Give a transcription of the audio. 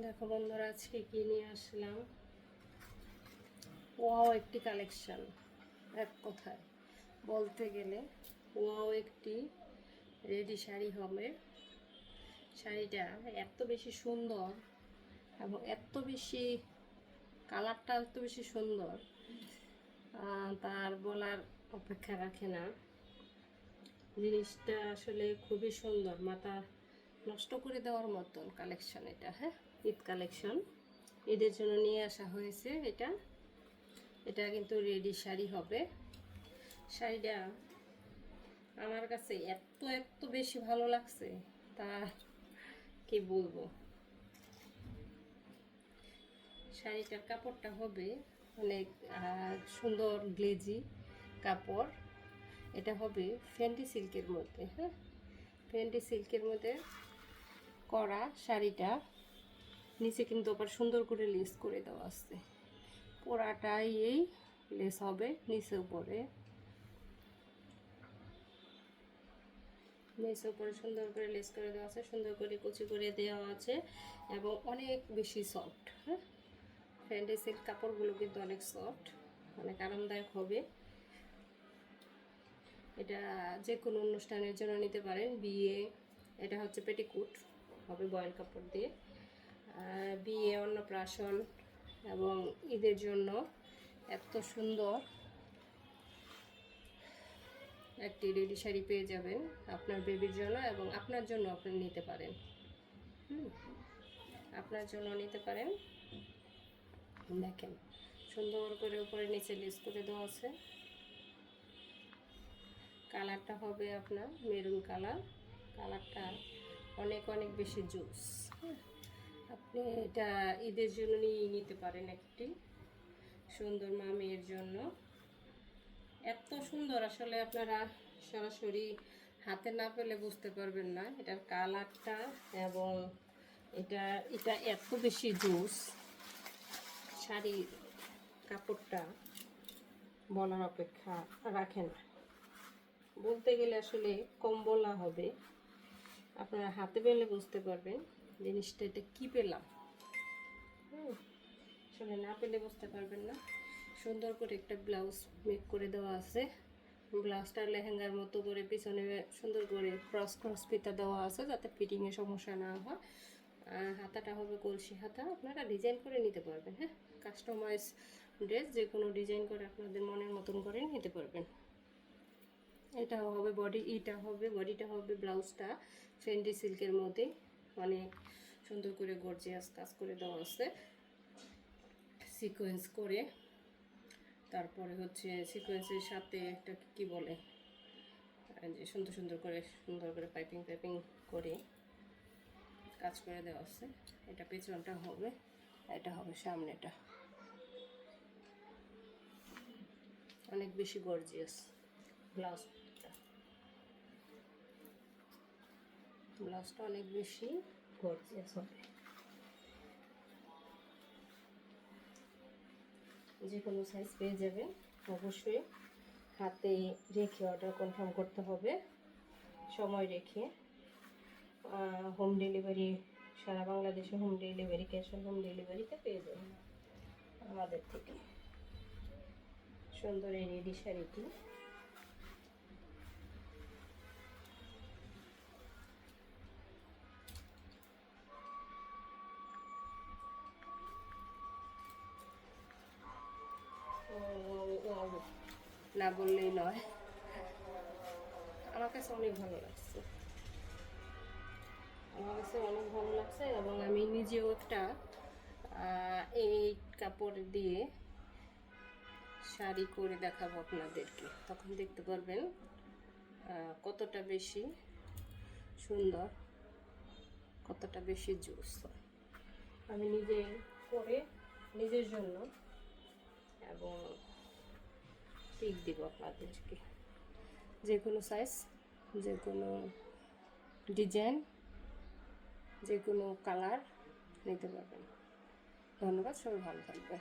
দেখো বন্ধুরা, আজকে কি নিয়ে আসলাম। ওয়াও একটি কালেকশন, এক কথায় বলতে গেলে ওয়াও একটি রেডি শাড়ি হবে। শাড়িটা এত বেশি সুন্দর এবং এত বেশি কালারটা এত বেশি সুন্দর, তার বলার অপেক্ষা রাখে না। জিনিসটা আসলে খুবই সুন্দর, মাথা নষ্ট করে দেওয়ার মতন কালেকশন এটা। হ্যাঁ, ঈদ কালেকশন, ঈদের জন্য নিয়ে আসা হয়েছে। এটা কিন্তু রেডি শাড়ি হবে। শাড়িটা আমার কাছে এত বেশি ভালো লাগছে, তা কি বলবো। শাড়িটার কাপড়টা হবে অনেক সুন্দর গ্লেজি কাপড়। এটা হবে ফেন্ডি সিল্কের মধ্যে। হ্যাঁ, ফেন্ডি সিল্কের মধ্যে করা শাড়িটা। নিচে কিন্তু আবার সুন্দর করে লেস করে দেওয়া আছে। পুরাটাই এই লেস হবে নিচে উপরে সুন্দর করে লেস করে দেওয়া আছে, সুন্দর করে কুচি করে দেওয়া আছে এবং অনেক বেশি সফট। হ্যাঁ, ফ্যান্ডি সিল্ক কাপড়গুলো কিন্তু অনেক সফট, অনেক আরামদায়ক হবে। এটা যে কোনো অনুষ্ঠানের জন্য নিতে পারেন। বিয়ে, এটা হচ্ছে পেটিকুট হবে বয়েল কাপড় দিয়ে। বিয়ে, অন্নপ্রাশন এবং ঈদের জন্য এত সুন্দর একটি রেডি শাড়ি পেয়ে যাবেন আপনার বেবির জন্য, এবং আপনার জন্য আপনি নিতে পারেন। আপনার জন্য নিতে পারেন। দেখেন, সুন্দর করে উপরে নিচে লেস করে দেওয়া আছে। কালারটা হবে আপনার মেরুন কালার। কালারটা অনেক বেশি জুস। আপনি এটা ঈদের জন্য নিয়ে নিতে পারেন একটি সুন্দর মা মেয়ের জন্য। এত সুন্দর, আসলে আপনারা সরাসরি হাতে না পেলে বুঝতে পারবেন না এটার কালারটা, এবং এটা এত বেশি জুস। শাড়ির কাপড়টা বলার অপেক্ষা রাখে না, বলতে গেলে আসলে কম বলা হবে। আপনারা হাতে পেলে বুঝতে পারবেন জিনিসটা এটা কী পেলাম। আসলে না পেলে বুঝতে পারবেন না। সুন্দর করে একটা ব্লাউজ মেক করে দেওয়া আছে। ব্লাউজটা লেহেঙ্গার মতো করে পিছনে সুন্দর করে ক্রস ফিতা দেওয়া আছে, যাতে ফিটিংয়ে সমস্যা না হয়। হাতাটা হবে কলসি হাতা। আপনারা ডিজাইন করে নিতে পারবেন। হ্যাঁ, কাস্টমাইজ ড্রেস যে কোনো ডিজাইন করে আপনাদের মনের মতন করে নিতে পারবেন। এটা হবে বডি, বডিটা হবে ব্লাউজটা ফেন্ডি সিল্কের মধ্যে অনেক সুন্দর করে গর্জিয়াস কাজ করে দেওয়া আছে সিকোয়েন্স করে। তারপরে হচ্ছে সিকোয়েন্সের সাথে একটা কি বলে, যে সুন্দর করে পাইপিং করে কাজ করে দেওয়া আছে। এটা পেছনটা হবে, এটা হবে সামনেটা। অনেক বেশি গর্জিয়াস ব্লাউজটা অনেক বেশি গর্জিয়াস হবে। যে কোনো সাইজ পেয়ে যাবে। অবশ্যই হাতে রেখে অর্ডার কনফার্ম করতে হবে, সময় রেখে। হোম ডেলিভারি, সারা বাংলাদেশে home delivery, cash on home ডেলিভারিতে পেয়ে যাবেন আমাদের থেকে সুন্দর এই রেডি শাড়িটি। না বললেই নয়, আমার কাছে অনেক ভালো লাগছে। এবং আমি নিজেও একটা এই কাপড় দিয়ে শাড়ি করে দেখাবো আপনাদেরকে, তখন দেখতে পারবেন কতটা বেশি সুন্দর, কতটা বেশি জুস। আমি নিজে করে নিজের জন্য এবং পিক দিব আপনাদেরকে। যে কোনো সাইজ, যে কোনো ডিজাইন, যে কোনো কালার নিতে পারবেন। ধন্যবাদ, সবাই ভালো থাকবে।